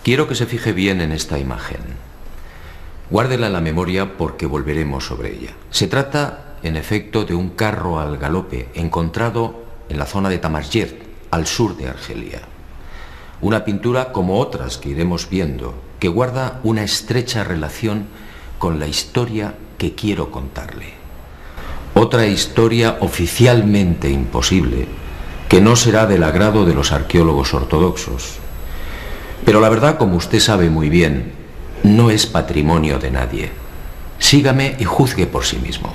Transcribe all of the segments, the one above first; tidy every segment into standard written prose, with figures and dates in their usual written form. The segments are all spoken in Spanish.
Quiero que se fije bien en esta imagen. Guárdela en la memoria porque volveremos sobre ella. Se trata, en efecto, de un carro al galope encontrado en la zona de Tamasjert, al sur de Argelia. Una pintura como otras que iremos viendo, que guarda una estrecha relación con la historia que quiero contarle. Otra historia oficialmente imposible, que no será del agrado de los arqueólogos ortodoxos. Pero la verdad, como usted sabe muy bien, no es patrimonio de nadie. Sígame y juzgue por sí mismo.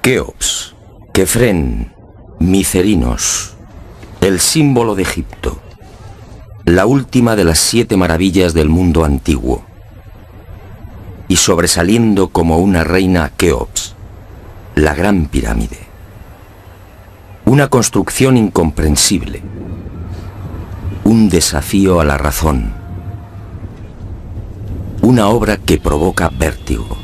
Keops, Kefren, Micerinos, el símbolo de Egipto, la última de las 7 maravillas del mundo antiguo, y sobresaliendo como una reina Keops, la Gran Pirámide. Una construcción incomprensible, un desafío a la razón, una obra que provoca vértigo.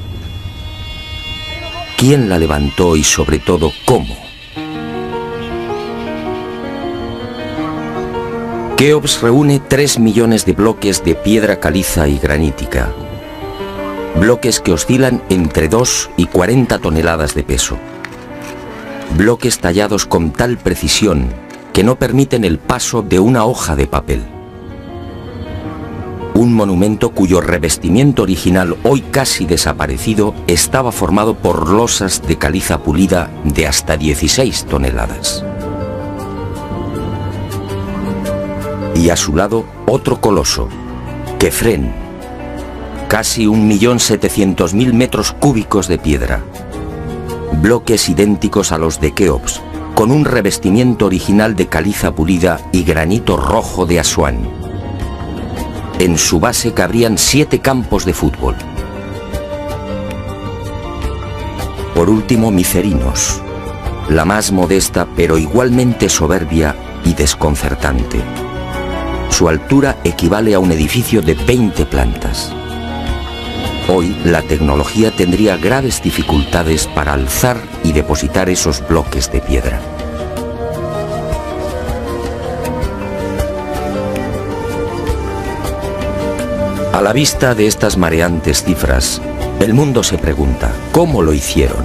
¿Quién la levantó y sobre todo cómo? Keops reúne 3 millones de bloques de piedra caliza y granítica. Bloques que oscilan entre 2 y 40 toneladas de peso. Bloques tallados con tal precisión que no permiten el paso de una hoja de papel. Un monumento cuyo revestimiento original, hoy casi desaparecido, estaba formado por losas de caliza pulida de hasta 16 toneladas. Y a su lado, otro coloso, Kefren, casi 1.700.000 metros cúbicos de piedra. Bloques idénticos a los de Keops, con un revestimiento original de caliza pulida y granito rojo de Asuán. En su base cabrían 7 campos de fútbol. Por último, Micerinos, la más modesta pero igualmente soberbia y desconcertante. Su altura equivale a un edificio de 20 plantas. Hoy la tecnología tendría graves dificultades para alzar y depositar esos bloques de piedra. A la vista de estas mareantes cifras, el mundo se pregunta, ¿cómo lo hicieron?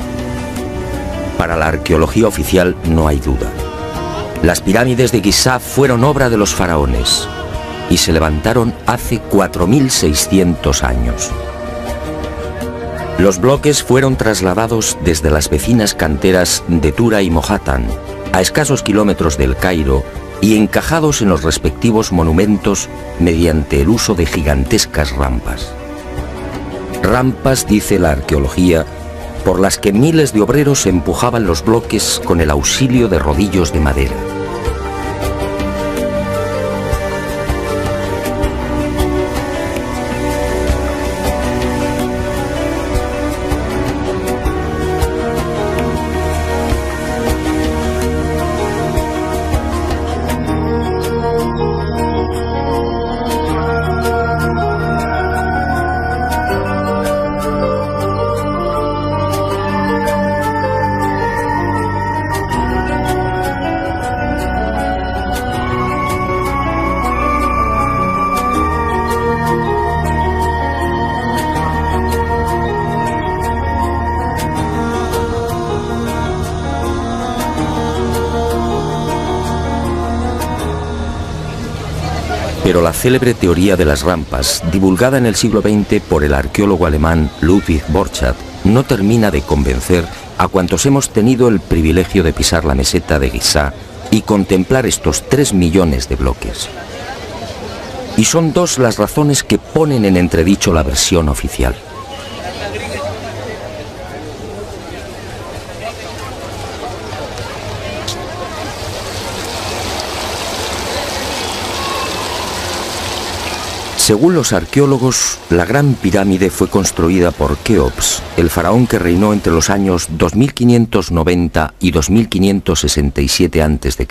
Para la arqueología oficial no hay duda. Las pirámides de Giza fueron obra de los faraones y se levantaron hace 4.600 años. Los bloques fueron trasladados desde las vecinas canteras de Tura y Mohatan, a escasos kilómetros del Cairo, y encajados en los respectivos monumentos mediante el uso de gigantescas rampas. Rampas, dice la arqueología, por las que miles de obreros empujaban los bloques con el auxilio de rodillos de madera. Pero la célebre teoría de las rampas, divulgada en el siglo XX por el arqueólogo alemán Ludwig Borchardt, no termina de convencer a cuantos hemos tenido el privilegio de pisar la meseta de Giza y contemplar estos 3 millones de bloques. Y son dos las razones que ponen en entredicho la versión oficial. Según los arqueólogos, la Gran Pirámide fue construida por Keops, el faraón que reinó entre los años 2590 y 2567 a.C.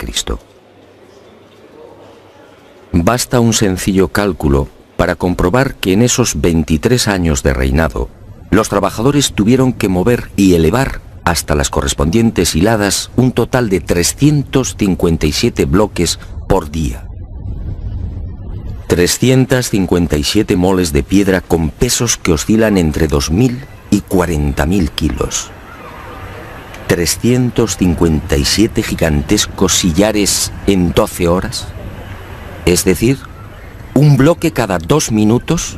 Basta un sencillo cálculo para comprobar que en esos 23 años de reinado, los trabajadores tuvieron que mover y elevar hasta las correspondientes hiladas un total de 357 bloques por día. 357 moles de piedra con pesos que oscilan entre 2.000 y 40.000 kilos. 357 gigantescos sillares en 12 horas. Es decir, un bloque cada 2 minutos.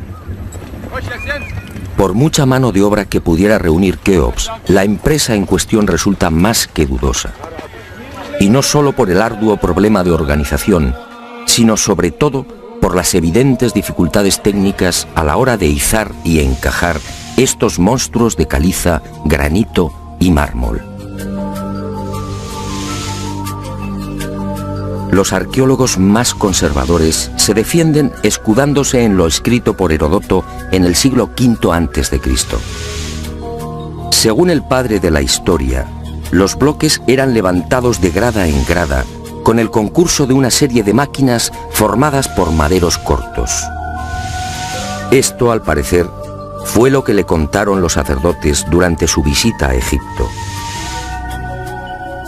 Por mucha mano de obra que pudiera reunir Keops, la empresa en cuestión resulta más que dudosa. Y no solo por el arduo problema de organización, sino sobre todo por las evidentes dificultades técnicas a la hora de izar y encajar estos monstruos de caliza, granito y mármol. Los arqueólogos más conservadores se defienden escudándose en lo escrito por Heródoto en el siglo V a.C. Según el padre de la historia, los bloques eran levantados de grada en grada con el concurso de una serie de máquinas formadas por maderos cortos. Esto, al parecer, fue lo que le contaron los sacerdotes durante su visita a Egipto.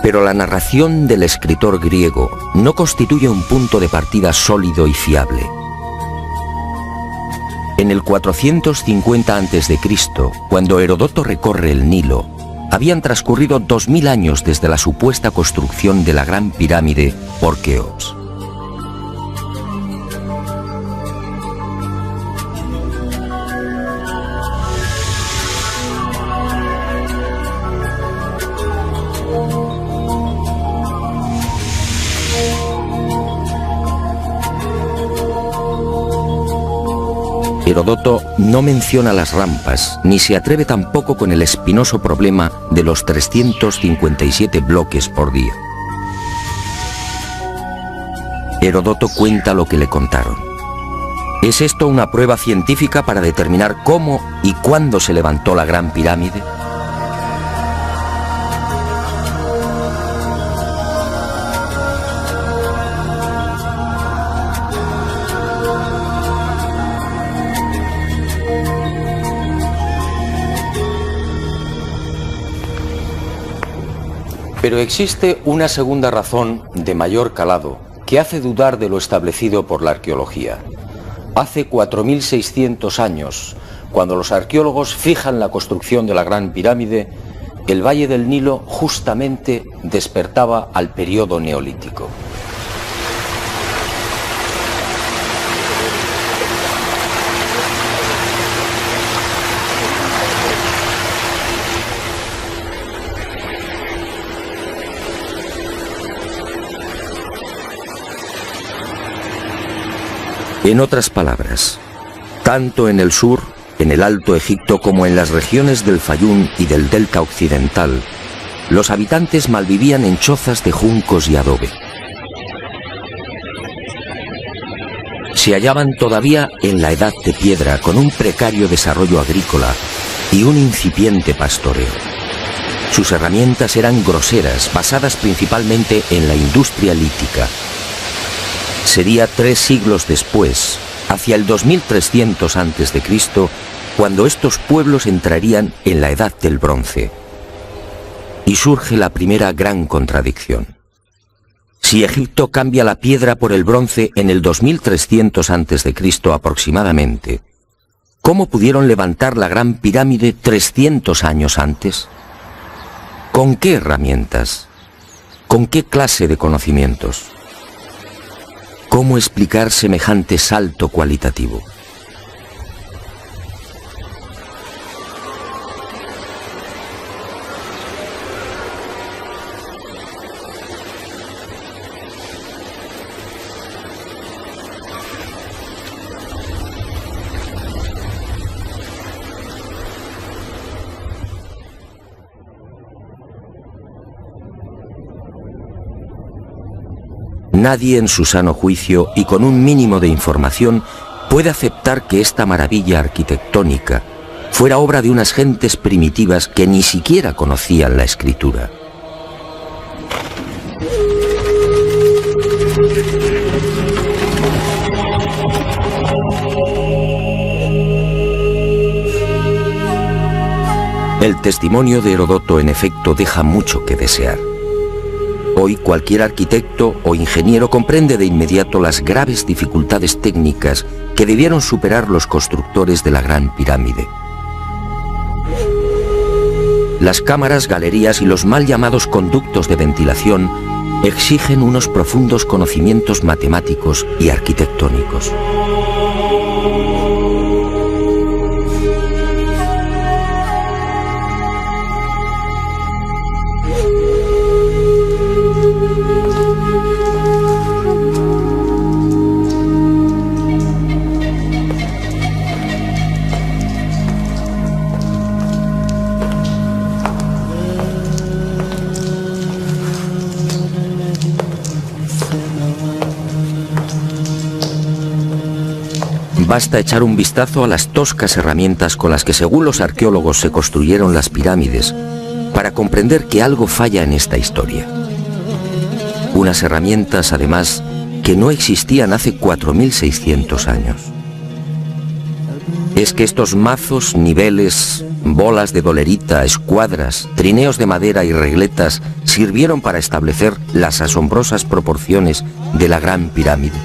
Pero la narración del escritor griego no constituye un punto de partida sólido y fiable. En el 450 a.C., cuando Heródoto recorre el Nilo, habían transcurrido 2000 años desde la supuesta construcción de la Gran Pirámide por Keops. Heródoto no menciona las rampas, ni se atreve tampoco con el espinoso problema de los 357 bloques por día. Heródoto cuenta lo que le contaron. ¿Es esto una prueba científica para determinar cómo y cuándo se levantó la Gran Pirámide? Pero existe una segunda razón de mayor calado que hace dudar de lo establecido por la arqueología. Hace 4600 años, cuando los arqueólogos fijan la construcción de la Gran Pirámide, el Valle del Nilo justamente despertaba al periodo neolítico. En otras palabras, tanto en el sur, en el Alto Egipto, como en las regiones del Fayum y del Delta Occidental, los habitantes malvivían en chozas de juncos y adobe. Se hallaban todavía en la Edad de Piedra, con un precario desarrollo agrícola y un incipiente pastoreo. Sus herramientas eran groseras, basadas principalmente en la industria lítica. Sería 3 siglos después, hacia el 2300 a.C., cuando estos pueblos entrarían en la Edad del Bronce. Y surge la primera gran contradicción. Si Egipto cambia la piedra por el bronce en el 2300 a.C. aproximadamente, ¿cómo pudieron levantar la Gran Pirámide 300 años antes? ¿Con qué herramientas? ¿Con qué clase de conocimientos? ¿Cómo explicar semejante salto cualitativo? Nadie en su sano juicio y con un mínimo de información puede aceptar que esta maravilla arquitectónica fuera obra de unas gentes primitivas que ni siquiera conocían la escritura. El testimonio de Heródoto, en efecto, deja mucho que desear. Hoy cualquier arquitecto o ingeniero comprende de inmediato las graves dificultades técnicas que debieron superar los constructores de la Gran Pirámide. Las cámaras, galerías y los mal llamados conductos de ventilación exigen unos profundos conocimientos matemáticos y arquitectónicos. Basta echar un vistazo a las toscas herramientas con las que, según los arqueólogos, se construyeron las pirámides para comprender que algo falla en esta historia. Unas herramientas, además, que no existían hace 4600 años. Es que estos mazos, niveles, bolas de dolerita, escuadras, trineos de madera y regletas sirvieron para establecer las asombrosas proporciones de la Gran Pirámide.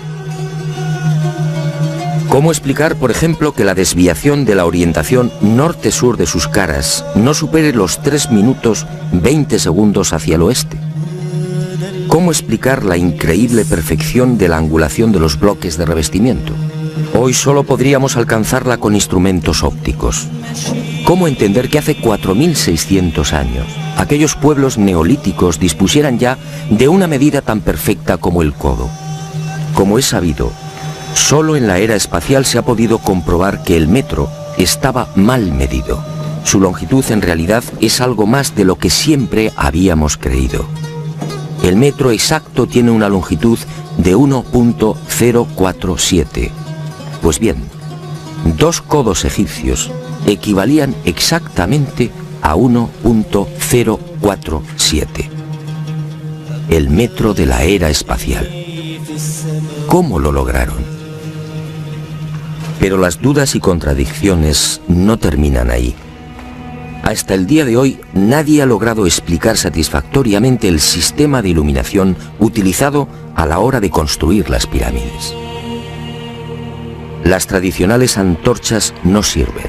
¿Cómo explicar, por ejemplo, que la desviación de la orientación norte-sur de sus caras no supere los 3 minutos 20 segundos hacia el oeste? ¿Cómo explicar la increíble perfección de la angulación de los bloques de revestimiento? Hoy solo podríamos alcanzarla con instrumentos ópticos. ¿Cómo entender que hace 4600 años aquellos pueblos neolíticos dispusieran ya de una medida tan perfecta como el codo? Como es sabido, solo en la era espacial se ha podido comprobar que el metro estaba mal medido. Su longitud en realidad es algo más de lo que siempre habíamos creído. El metro exacto tiene una longitud de 1.047. Pues bien, 2 codos egipcios equivalían exactamente a 1.047. El metro de la era espacial. ¿Cómo lo lograron? Pero las dudas y contradicciones no terminan ahí. Hasta el día de hoy, nadie ha logrado explicar satisfactoriamente el sistema de iluminación utilizado a la hora de construir las pirámides. Las tradicionales antorchas no sirven.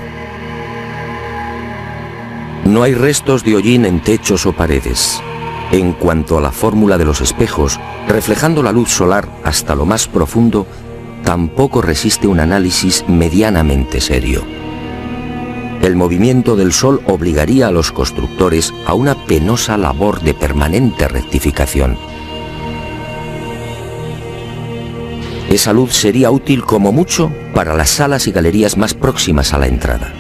No hay restos de hollín en techos o paredes. En cuanto a la fórmula de los espejos, reflejando la luz solar hasta lo más profundo, tampoco resiste un análisis medianamente serio. El movimiento del Sol obligaría a los constructores a una penosa labor de permanente rectificación. Esa luz sería útil como mucho para las salas y galerías más próximas a la entrada.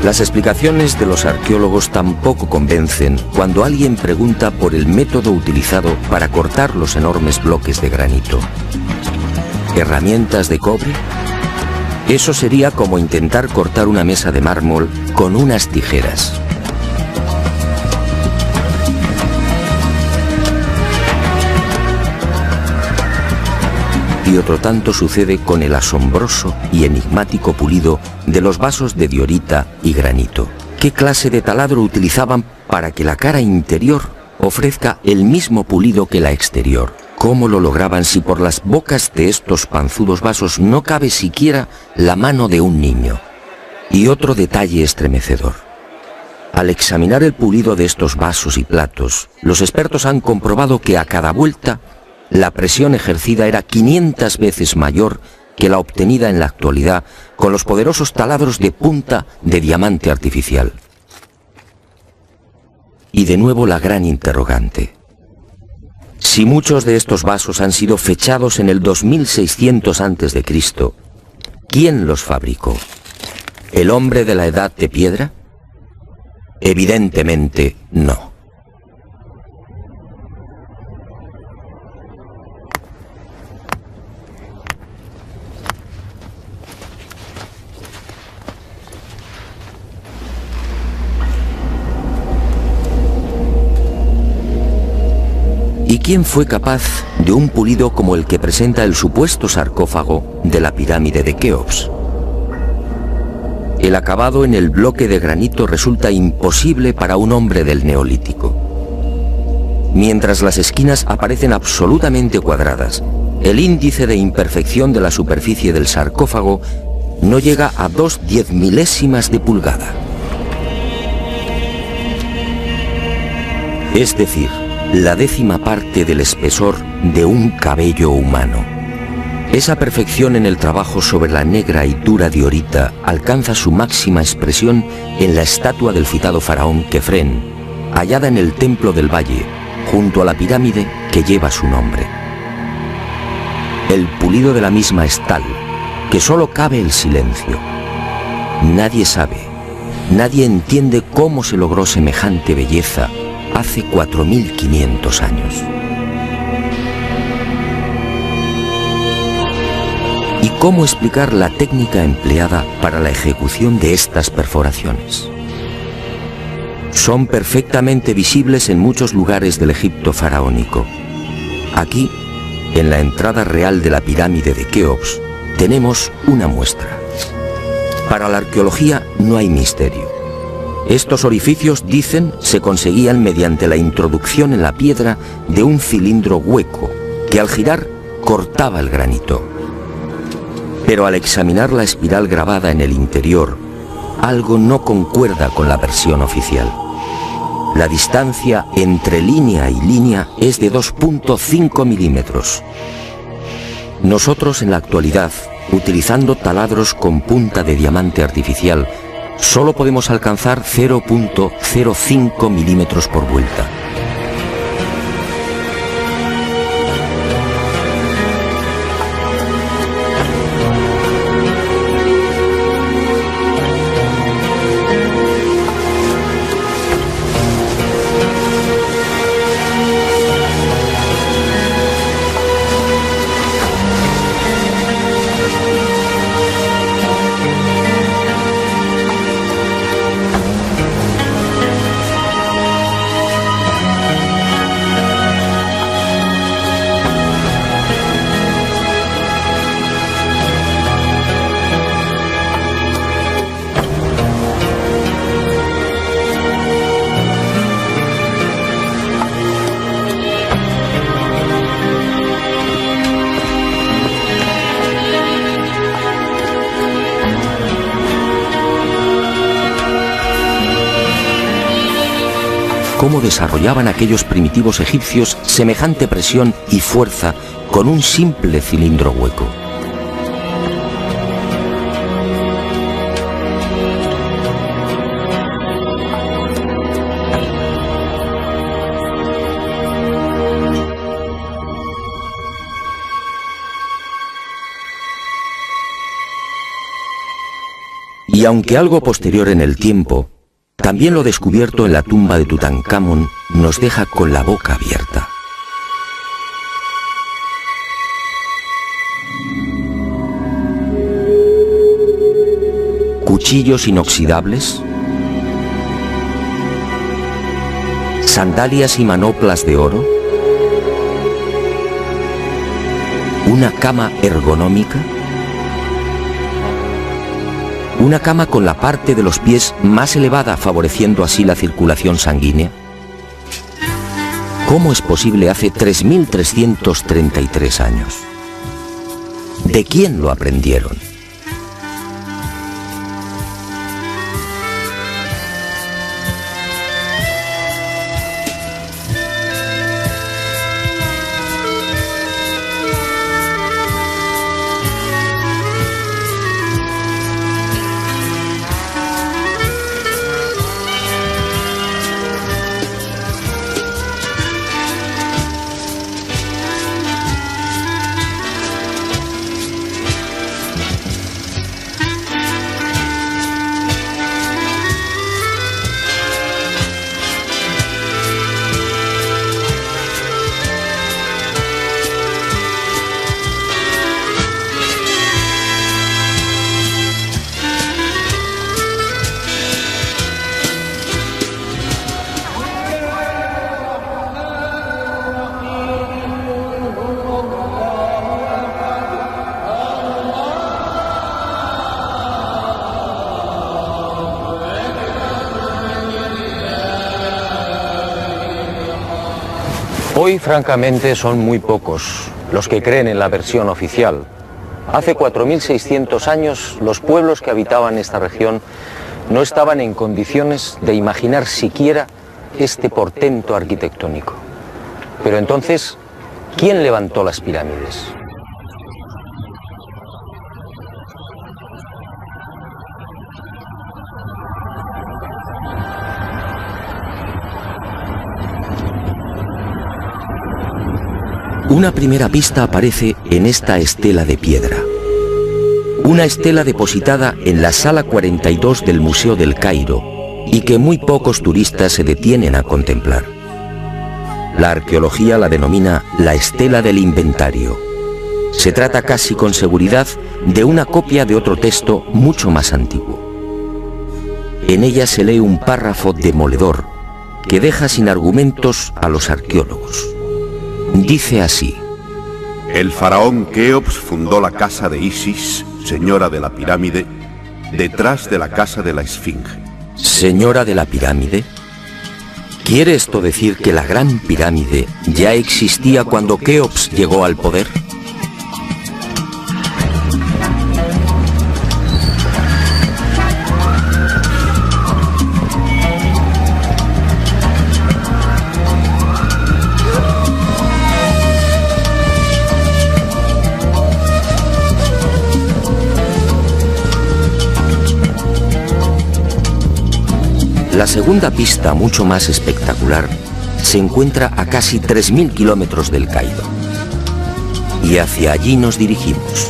Las explicaciones de los arqueólogos tampoco convencen cuando alguien pregunta por el método utilizado para cortar los enormes bloques de granito. ¿Herramientas de cobre? Eso sería como intentar cortar una mesa de mármol con unas tijeras. Y otro tanto sucede con el asombroso y enigmático pulido de los vasos de diorita y granito. ¿Qué clase de taladro utilizaban para que la cara interior ofrezca el mismo pulido que la exterior? ¿Cómo lo lograban si por las bocas de estos panzudos vasos no cabe siquiera la mano de un niño? Y otro detalle estremecedor. Al examinar el pulido de estos vasos y platos, los expertos han comprobado que a cada vuelta la presión ejercida era 500 veces mayor que la obtenida en la actualidad con los poderosos taladros de punta de diamante artificial. Y de nuevo la gran interrogante. Si muchos de estos vasos han sido fechados en el 2600 a.C., ¿quién los fabricó? ¿El hombre de la Edad de Piedra? Evidentemente no. ¿Y quién fue capaz de un pulido como el que presenta el supuesto sarcófago de la pirámide de Keops? El acabado en el bloque de granito resulta imposible para un hombre del Neolítico. Mientras las esquinas aparecen absolutamente cuadradas, el índice de imperfección de la superficie del sarcófago no llega a 2/10 de pulgada. Es decir, la 10ª parte del espesor de un cabello humano. Esa perfección en el trabajo sobre la negra y dura diorita alcanza su máxima expresión en la estatua del citado faraón Kefren, hallada en el Templo del Valle, junto a la pirámide que lleva su nombre. El pulido de la misma es tal que solo cabe el silencio. Nadie sabe, nadie entiende cómo se logró semejante belleza hace 4500 años. ¿Y cómo explicar la técnica empleada para la ejecución de estas perforaciones? Son perfectamente visibles en muchos lugares del Egipto faraónico. Aquí, en la entrada real de la pirámide de Keops, tenemos una muestra. Para la arqueología no hay misterio. Estos orificios, dicen, se conseguían mediante la introducción en la piedra de un cilindro hueco que al girar cortaba el granito. Pero al examinar la espiral grabada en el interior, algo no concuerda con la versión oficial. La distancia entre línea y línea es de 2.5 milímetros. Nosotros en la actualidad, utilizando taladros con punta de diamante artificial, solo podemos alcanzar 0.05 milímetros por vuelta. cómo desarrollaban aquellos primitivos egipcios semejante presión y fuerza con un simple cilindro hueco. Y aunque algo posterior en el tiempo, también lo descubierto en la tumba de Tutankamón nos deja con la boca abierta. Cuchillos inoxidables, sandalias y manoplas de oro, una cama ergonómica, una cama con la parte de los pies más elevada, favoreciendo así la circulación sanguínea. ¿Cómo es posible hace 3.333 años? ¿De quién lo aprendieron? Hoy, francamente, son muy pocos los que creen en la versión oficial. Hace 4.600 años, los pueblos que habitaban esta región no estaban en condiciones de imaginar siquiera este portento arquitectónico. Pero entonces, ¿quién levantó las pirámides? Una primera pista aparece en esta estela de piedra. Una estela depositada en la sala 42 del Museo del Cairo y que muy pocos turistas se detienen a contemplar. La arqueología la denomina la estela del inventario. Se trata casi con seguridad de una copia de otro texto mucho más antiguo. En ella se lee un párrafo demoledor que deja sin argumentos a los arqueólogos. Dice así: el faraón Keops fundó la casa de Isis, señora de la pirámide, detrás de la casa de la Esfinge. ¿Señora de la pirámide? ¿Quiere esto decir que la gran pirámide ya existía cuando Keops llegó al poder? La segunda pista, mucho más espectacular, se encuentra a casi 3.000 kilómetros del Cairo. Y hacia allí nos dirigimos.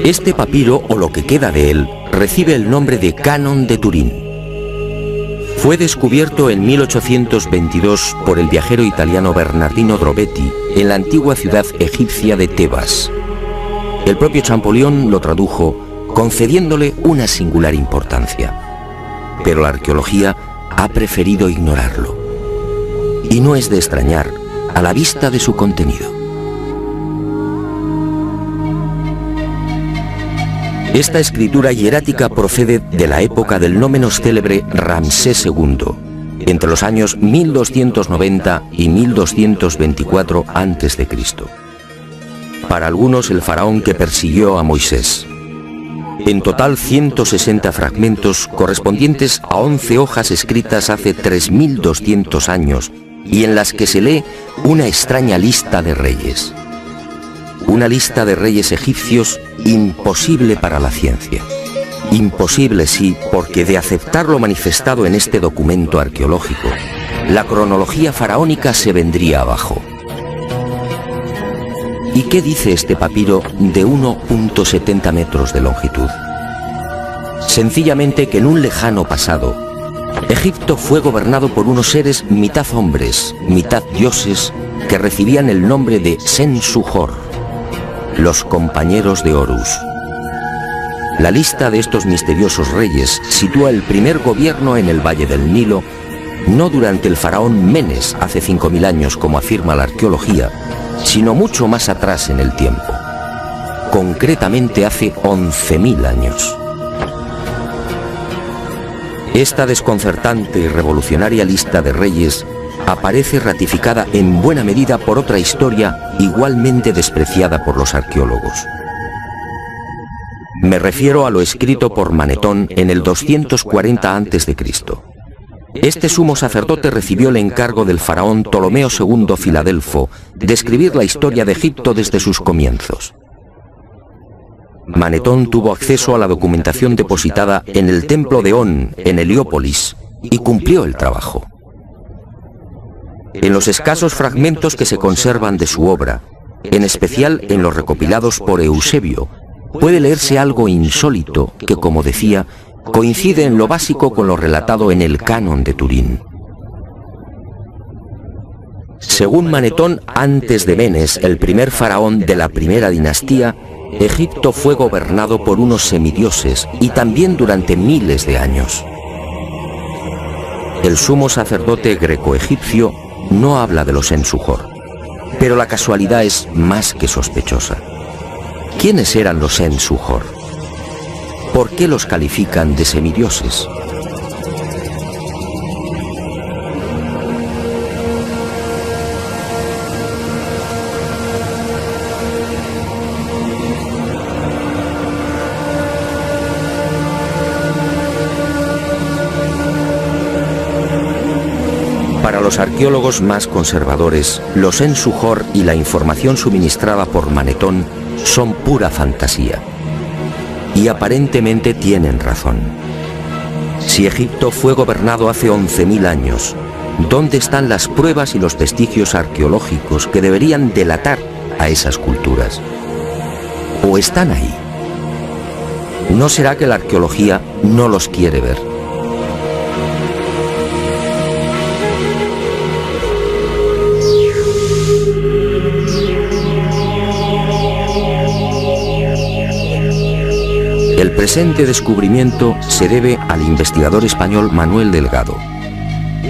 Este papiro, o lo que queda de él, recibe el nombre de Canon de Turín. Fue descubierto en 1822 por el viajero italiano Bernardino Drobetti en la antigua ciudad egipcia de Tebas. El propio Champollion lo tradujo, concediéndole una singular importancia. Pero la arqueología ha preferido ignorarlo. Y no es de extrañar a la vista de su contenido. Esta escritura hierática procede de la época del no menos célebre Ramsés II, entre los años 1290 y 1224 a.C. Para algunos, el faraón que persiguió a Moisés. En total, 160 fragmentos correspondientes a 11 hojas escritas hace 3200 años y en las que se lee una extraña lista de reyes. Una lista de reyes egipcios imposible para la ciencia. Imposible, sí, porque de aceptar lo manifestado en este documento arqueológico, la cronología faraónica se vendría abajo. ¿Y qué dice este papiro de 1,70 metros de longitud? Sencillamente que en un lejano pasado, Egipto fue gobernado por unos seres mitad hombres, mitad dioses, que recibían el nombre de Sen-Suhor, los compañeros de Horus. La lista de estos misteriosos reyes sitúa el primer gobierno en el Valle del Nilo, no durante el faraón Menes hace 5000 años como afirma la arqueología, sino mucho más atrás en el tiempo, concretamente hace 11.000 años. Esta desconcertante y revolucionaria lista de reyes aparece ratificada en buena medida por otra historia igualmente despreciada por los arqueólogos. Me refiero a lo escrito por Manetón en el 240 a.C. Este sumo sacerdote recibió el encargo del faraón Ptolomeo II Filadelfo de escribir la historia de Egipto desde sus comienzos. Manetón tuvo acceso a la documentación depositada en el templo de On, en Heliópolis, y cumplió el trabajo. En los escasos fragmentos que se conservan de su obra, en especial en los recopilados por Eusebio, puede leerse algo insólito que, como decía, coincide en lo básico con lo relatado en el Canon de Turín. Según Manetón, antes de Menes, el primer faraón de la primera dinastía, Egipto fue gobernado por unos semidioses y también durante miles de años. El sumo sacerdote greco-egipcio no habla de los Sen-Suhor, pero la casualidad es más que sospechosa. ¿Quiénes eran los Sen-Suhor? ¿Por qué los califican de semidioses? Para los arqueólogos más conservadores, los Sen-Suhor y la información suministrada por Manetón son pura fantasía. Y aparentemente tienen razón. Si Egipto fue gobernado hace 11.000 años, ¿dónde están las pruebas y los vestigios arqueológicos que deberían delatar a esas culturas? ¿O están ahí? ¿No será que la arqueología no los quiere ver? El presente descubrimiento se debe al investigador español Manuel Delgado.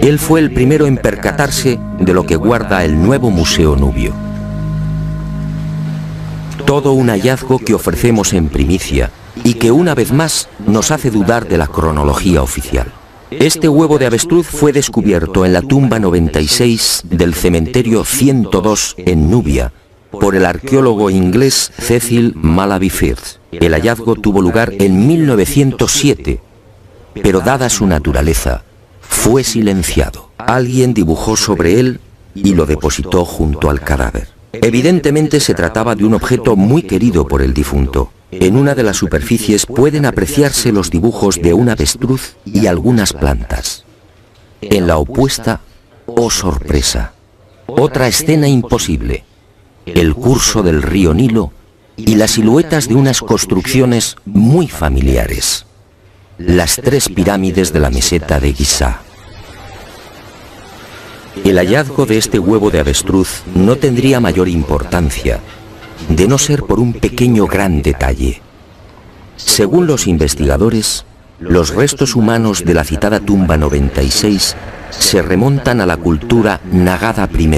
Él fue el primero en percatarse de lo que guarda el nuevo Museo Nubio. Todo un hallazgo que ofrecemos en primicia y que una vez más nos hace dudar de la cronología oficial. Este huevo de avestruz fue descubierto en la tumba 96 del cementerio 102 en Nubia por el arqueólogo inglés Cecil Malaby Firth. El hallazgo tuvo lugar en 1907, pero dada su naturaleza, fue silenciado. Alguien dibujó sobre él y lo depositó junto al cadáver. Evidentemente se trataba de un objeto muy querido por el difunto. En una de las superficies pueden apreciarse los dibujos de un avestruz y algunas plantas. En la opuesta, oh sorpresa, otra escena imposible. El curso del río Nilo y las siluetas de unas construcciones muy familiares: las 3 pirámides de la meseta de Giza. El hallazgo de este huevo de avestruz no tendría mayor importancia, de no ser por un pequeño gran detalle. Según los investigadores, los restos humanos de la citada tumba 96 se remontan a la cultura Nagada I,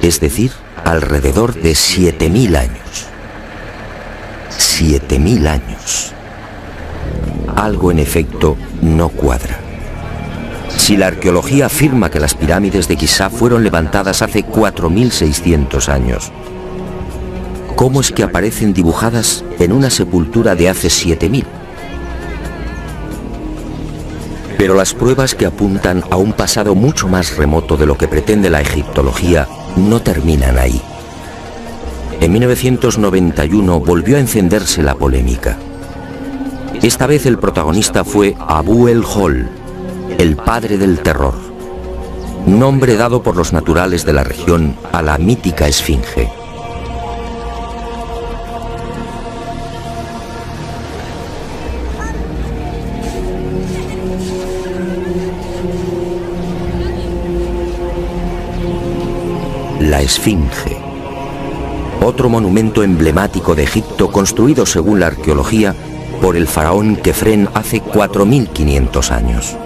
es decir, alrededor de 7000 años. 7000 años. Algo en efecto no cuadra. Si la arqueología afirma que las pirámides de Giza fueron levantadas hace 4600 años, ¿cómo es que aparecen dibujadas en una sepultura de hace 7000? Pero las pruebas que apuntan a un pasado mucho más remoto de lo que pretende la egiptología no terminan ahí. En 1991 volvió a encenderse la polémica. Esta vez el protagonista fue Abu el-Hol, el padre del terror, nombre dado por los naturales de la región a la mítica esfinge. La esfinge, otro monumento emblemático de Egipto construido, según la arqueología, por el faraón Kefren hace 4500 años.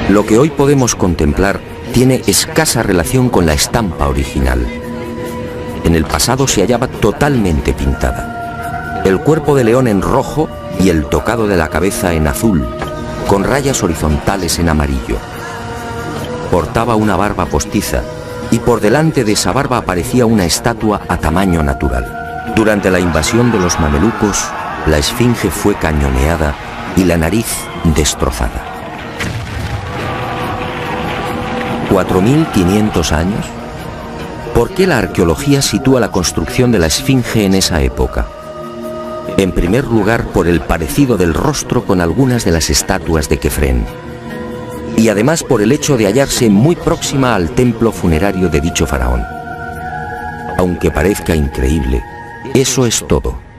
Lo que hoy podemos contemplar tiene escasa relación con la estampa original. En el pasado se hallaba totalmente pintada. El cuerpo de león en rojo y el tocado de la cabeza en azul, con rayas horizontales en amarillo. Portaba una barba postiza y por delante de esa barba aparecía una estatua a tamaño natural. Durante la invasión de los mamelucos, la esfinge fue cañoneada y la nariz destrozada. 4500 años. ¿Por qué la arqueología sitúa la construcción de la esfinge en esa época? En primer lugar, por el parecido del rostro con algunas de las estatuas de Kefren, y además por el hecho de hallarse muy próxima al templo funerario de dicho faraón. Aunque parezca increíble, eso es todo.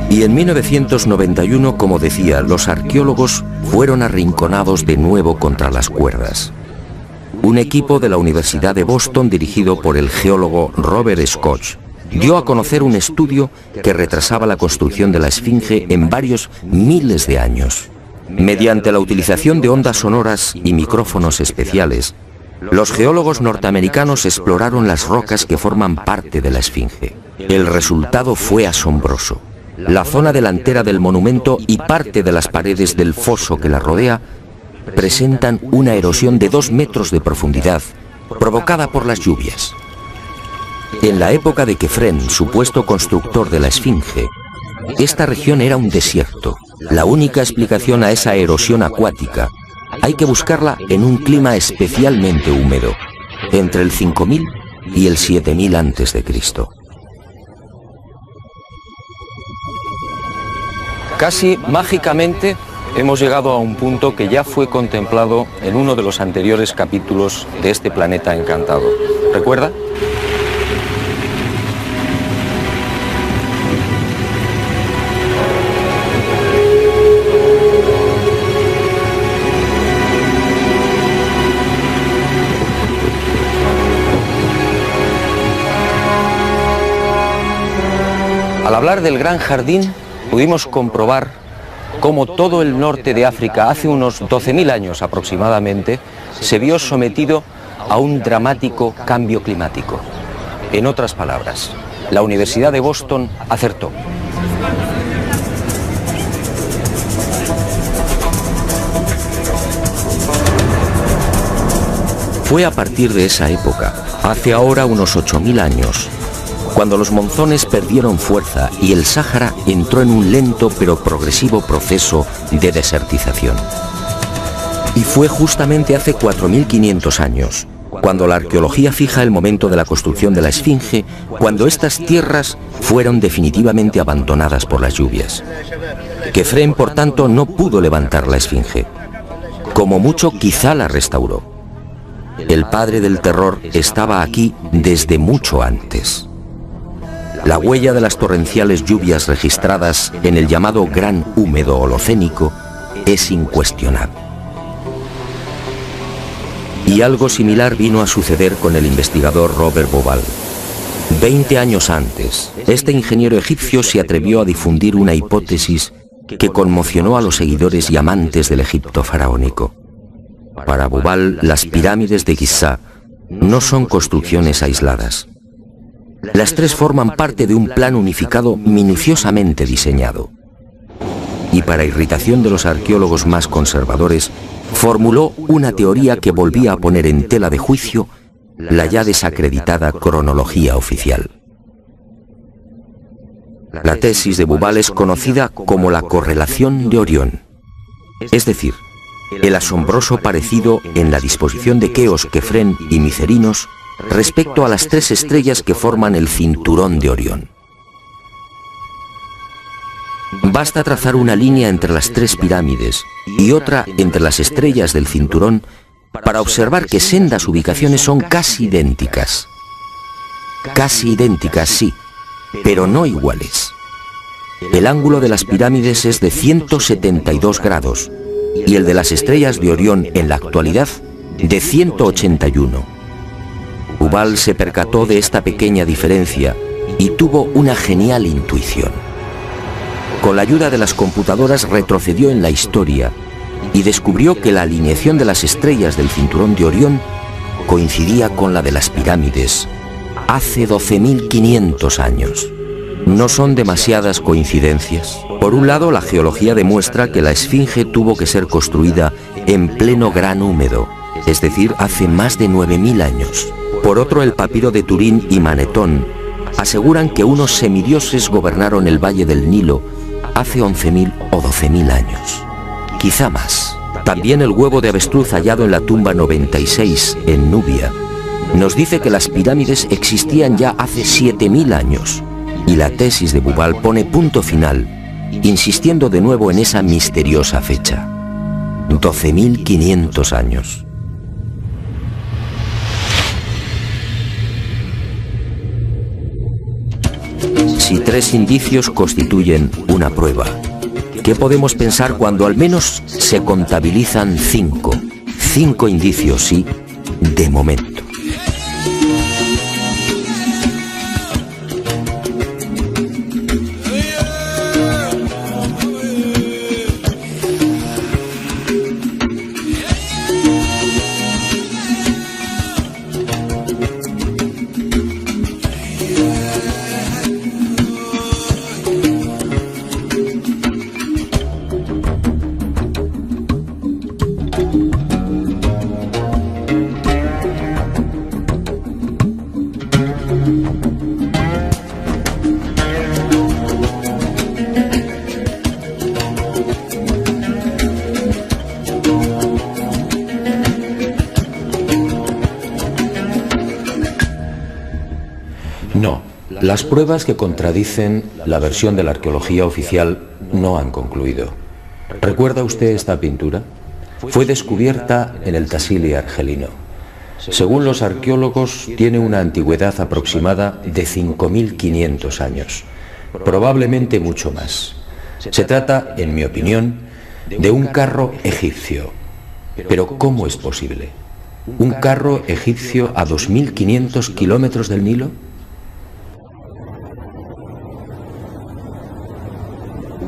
Y en 1991, como decía, los arqueólogos fueron arrinconados de nuevo contra las cuerdas. Un equipo de la Universidad de Boston, dirigido por el geólogo Robert Scott, dio a conocer un estudio que retrasaba la construcción de la esfinge en varios miles de años. Mediante la utilización de ondas sonoras y micrófonos especiales, los geólogos norteamericanos exploraron las rocas que forman parte de la esfinge. El resultado fue asombroso. La zona delantera del monumento y parte de las paredes del foso que la rodea presentan una erosión de 2 metros de profundidad, provocada por las lluvias. En la época de Kefren, supuesto constructor de la esfinge, esta región era un desierto. La única explicación a esa erosión acuática hay que buscarla en un clima especialmente húmedo, entre el 5000 y el 7000 a.C. Casi mágicamente hemos llegado a un punto que ya fue contemplado en uno de los anteriores capítulos de este planeta encantado. ¿Recuerda? Al hablar del Gran Jardín, pudimos comprobar cómo todo el norte de África, hace unos 12.000 años aproximadamente, se vio sometido a un dramático cambio climático. En otras palabras, la Universidad de Boston acertó. Fue a partir de esa época, hace ahora unos 8000 años, cuando los monzones perdieron fuerza y el Sáhara entró en un lento pero progresivo proceso de desertización. Y fue justamente hace 4500 años, cuando la arqueología fija el momento de la construcción de la Esfinge, cuando estas tierras fueron definitivamente abandonadas por las lluvias. Quefren, por tanto, no pudo levantar la Esfinge. Como mucho, quizá la restauró. El padre del terror estaba aquí desde mucho antes. La huella de las torrenciales lluvias registradas en el llamado Gran Húmedo Holocénico es incuestionable. Y algo similar vino a suceder con el investigador Robert Bauval. 20 años antes, este ingeniero egipcio se atrevió a difundir una hipótesis que conmocionó a los seguidores y amantes del Egipto faraónico. Para Bauval, las pirámides de Giza no son construcciones aisladas. Las tres forman parte de un plan unificado minuciosamente diseñado. Y para irritación de los arqueólogos más conservadores, formuló una teoría que volvía a poner en tela de juicio la ya desacreditada cronología oficial. La tesis de Bauval es conocida como la correlación de Orión, es decir, el asombroso parecido en la disposición de Keos, Quefren y Micerinos respecto a las tres estrellas que forman el cinturón de Orión. Basta trazar una línea entre las tres pirámides y otra entre las estrellas del cinturón para observar que sendas ubicaciones son casi idénticas. Casi idénticas, sí, pero no iguales. El ángulo de las pirámides es de 172 grados y el de las estrellas de Orión en la actualidad de 181. Bauval se percató de esta pequeña diferencia y tuvo una genial intuición. Con la ayuda de las computadoras retrocedió en la historia y descubrió que la alineación de las estrellas del cinturón de Orión coincidía con la de las pirámides hace 12.500 años. No son demasiadas coincidencias. Por un lado, la geología demuestra que la Esfinge tuvo que ser construida en pleno Gran Húmedo, es decir, hace más de 9.000 años. Por otro, el papiro de Turín y Manetón aseguran que unos semidioses gobernaron el valle del Nilo hace 11.000 o 12.000 años, quizá más. También el huevo de avestruz hallado en la tumba 96 en Nubia nos dice que las pirámides existían ya hace 7.000 años, y la tesis de Bauval pone punto final, insistiendo de nuevo en esa misteriosa fecha, 12.500 años. Si tres indicios constituyen una prueba, ¿qué podemos pensar cuando al menos se contabilizan 5? 5 indicios, sí, de momento. No, las pruebas que contradicen la versión de la arqueología oficial no han concluido. ¿Recuerda usted esta pintura? Fue descubierta en el Tassili argelino. Según los arqueólogos, tiene una antigüedad aproximada de 5.500 años, probablemente mucho más. Se trata, en mi opinión, de un carro egipcio. Pero ¿cómo es posible? ¿Un carro egipcio a 2.500 kilómetros del Nilo?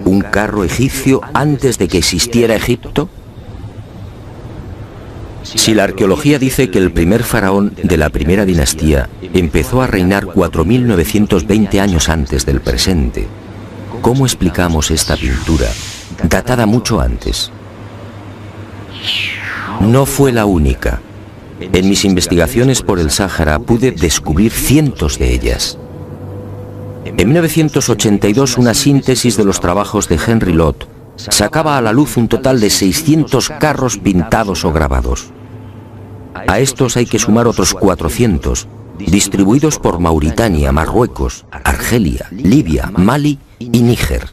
¿Un carro egipcio antes de que existiera Egipto? Si la arqueología dice que el primer faraón de la primera dinastía empezó a reinar 4.920 años antes del presente, ¿cómo explicamos esta pintura, datada mucho antes? No fue la única, En mis investigaciones por el Sáhara pude descubrir cientos de ellas. En 1982, una síntesis de los trabajos de Henry Lott sacaba a la luz un total de 600 carros pintados o grabados. A estos hay que sumar otros 400, distribuidos por Mauritania, Marruecos, Argelia, Libia, Mali y Níger.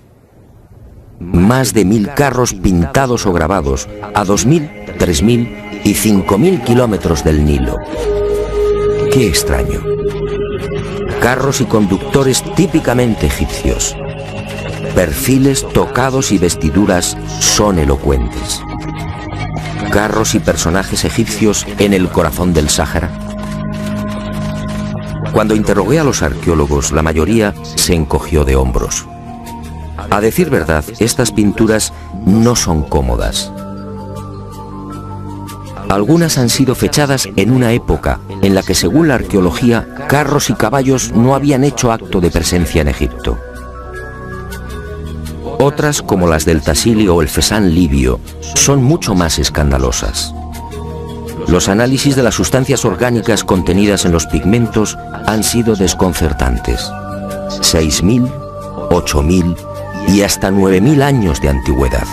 Más de 1000 carros pintados o grabados a 2000, 3000 y 5000 kilómetros del Nilo. ¡Qué extraño! Carros y conductores típicamente egipcios. Perfiles, tocados y vestiduras son elocuentes. Carros y personajes egipcios en el corazón del Sáhara. Cuando interrogué a los arqueólogos, la mayoría se encogió de hombros. A decir verdad, estas pinturas no son cómodas. Algunas han sido fechadas en una época en la que, según la arqueología, carros y caballos no habían hecho acto de presencia en Egipto. Otras, como las del Tassili o el Fesán libio, son mucho más escandalosas. Los análisis de las sustancias orgánicas contenidas en los pigmentos han sido desconcertantes. 6000, 8000 y hasta 9000 años de antigüedad.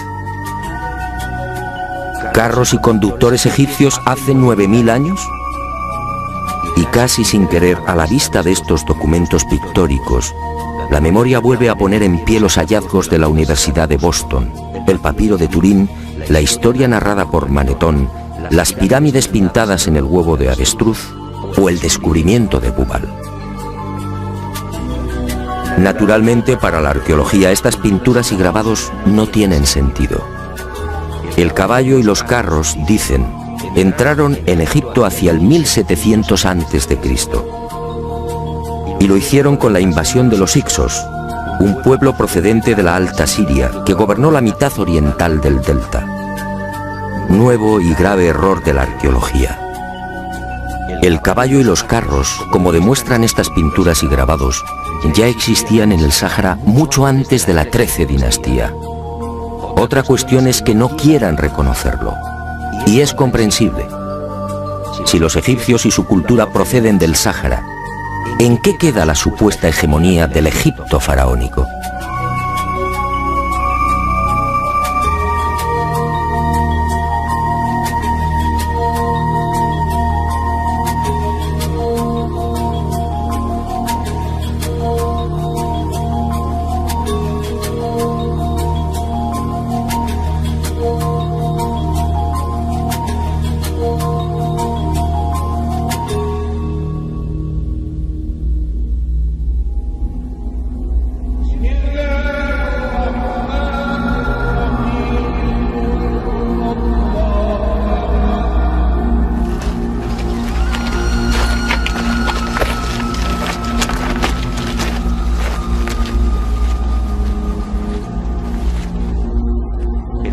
¿Carros y conductores egipcios hace 9000 años? Y casi sin querer, a la vista de estos documentos pictóricos, la memoria vuelve a poner en pie los hallazgos de la Universidad de Boston, el papiro de Turín, la historia narrada por Manetón, las pirámides pintadas en el huevo de avestruz o el descubrimiento de Bubal. Naturalmente, para la arqueología, estas pinturas y grabados no tienen sentido. El caballo y los carros, dicen, entraron en Egipto hacia el 1700 a.C. y lo hicieron con la invasión de los Hicsos, un pueblo procedente de la Alta Siria que gobernó la mitad oriental del delta. Nuevo y grave error de la arqueología. El caballo y los carros, como demuestran estas pinturas y grabados, ya existían en el Sáhara mucho antes de la XIII dinastía. Otra cuestión es que no quieran reconocerlo. Y es comprensible. Si los egipcios y su cultura proceden del Sáhara, ¿en qué queda la supuesta hegemonía del Egipto faraónico?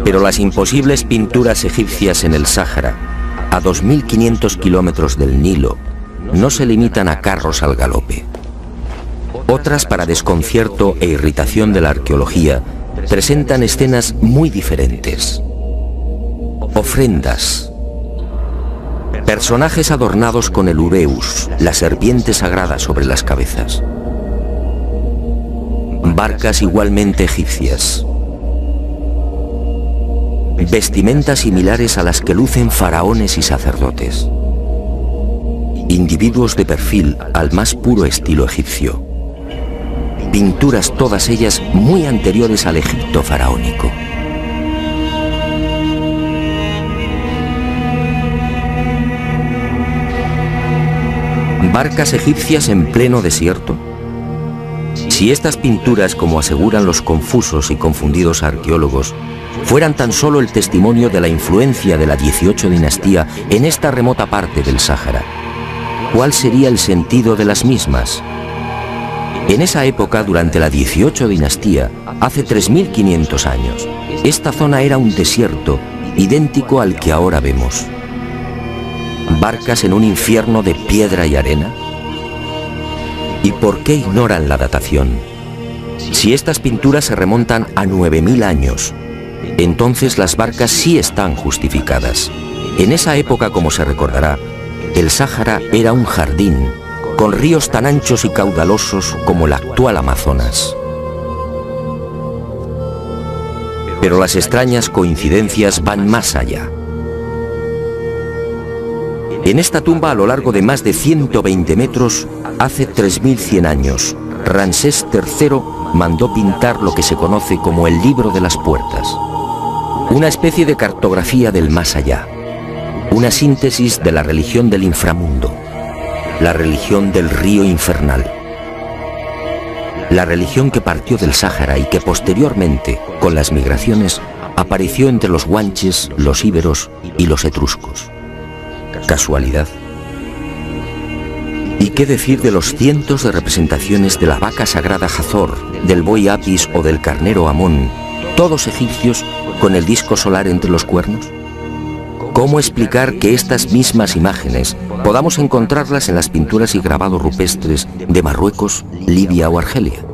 Pero las imposibles pinturas egipcias en el Sáhara, a 2500 kilómetros del Nilo, no se limitan a carros al galope. Otras, para desconcierto e irritación de la arqueología, presentan escenas muy diferentes. Ofrendas. Personajes adornados con el ureus, la serpiente sagrada sobre las cabezas. Barcas igualmente egipcias. Vestimentas similares a las que lucen faraones y sacerdotes. Individuos de perfil al más puro estilo egipcio. Pinturas todas ellas muy anteriores al Egipto faraónico. ¿Barcas egipcias en pleno desierto? Si estas pinturas, como aseguran los confusos y confundidos arqueólogos, fueran tan solo el testimonio de la influencia de la 18 dinastía en esta remota parte del Sáhara, ¿cuál sería el sentido de las mismas? En esa época, durante la 18 dinastía, hace 3500 años, esta zona era un desierto idéntico al que ahora vemos. ¿Barcas en un infierno de piedra y arena? ¿Y por qué ignoran la datación? Si estas pinturas se remontan a 9000 años, entonces las barcas sí están justificadas. En esa época, como se recordará, el Sáhara era un jardín, con ríos tan anchos y caudalosos como el actual Amazonas. Pero las extrañas coincidencias van más allá. En esta tumba, a lo largo de más de 120 metros, hace 3100 años, Ramsés III mandó pintar lo que se conoce como el Libro de las Puertas, una especie de cartografía del más allá, una síntesis de la religión del inframundo, la religión del río infernal, la religión que partió del Sáhara y que posteriormente, con las migraciones, apareció entre los guanches, los íberos y los etruscos. ¿Casualidad? ¿Y qué decir de los cientos de representaciones de la vaca sagrada Hathor, del buey Apis o del carnero Amón, todos egipcios con el disco solar entre los cuernos? ¿Cómo explicar que estas mismas imágenes podamos encontrarlas en las pinturas y grabados rupestres de Marruecos, Libia o Argelia?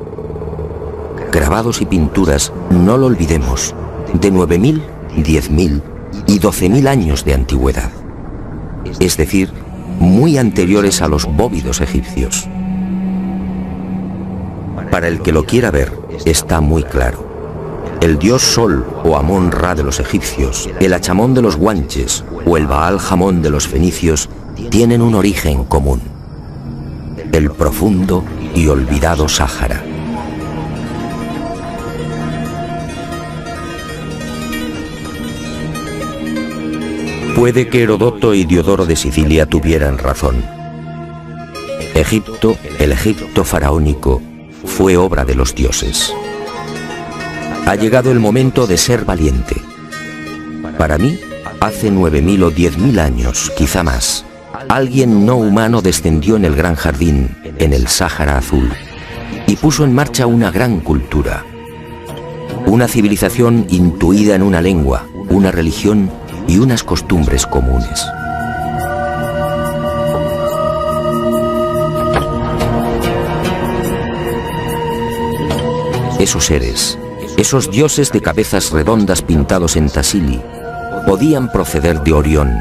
Grabados y pinturas, no lo olvidemos, de 9.000, 10.000 y 12.000 años de antigüedad, es decir, muy anteriores a los bóvidos egipcios. Para el que lo quiera ver, está muy claro. El dios Sol o Amón-Ra de los egipcios, el Achamón de los guanches o el Baal-Jamón de los fenicios tienen un origen común: el profundo y olvidado Sáhara. Puede que Herodoto y Diodoro de Sicilia tuvieran razón. Egipto, el Egipto faraónico, fue obra de los dioses. Ha llegado el momento de ser valiente. Para mí, hace 9.000 o 10.000 años, quizá más, alguien no humano descendió en el gran jardín, en el Sáhara Azul, y puso en marcha una gran cultura. Una civilización intuida en una lengua, una religión y unas costumbres comunes. Esos seres, esos dioses de cabezas redondas pintados en Tassili, podían proceder de Orión.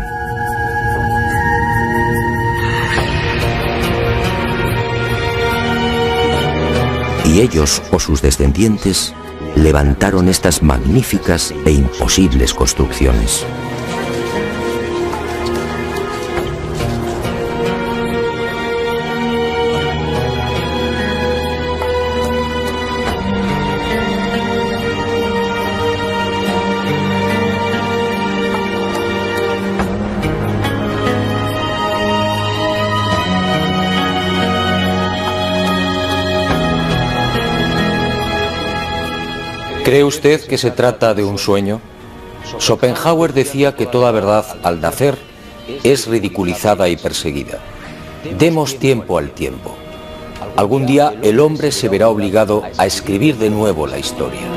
Y ellos, o sus descendientes, levantaron estas magníficas e imposibles construcciones. ¿Cree usted que se trata de un sueño? Schopenhauer decía que toda verdad, al nacer, es ridiculizada y perseguida. Demos tiempo al tiempo. Algún día el hombre se verá obligado a escribir de nuevo la historia.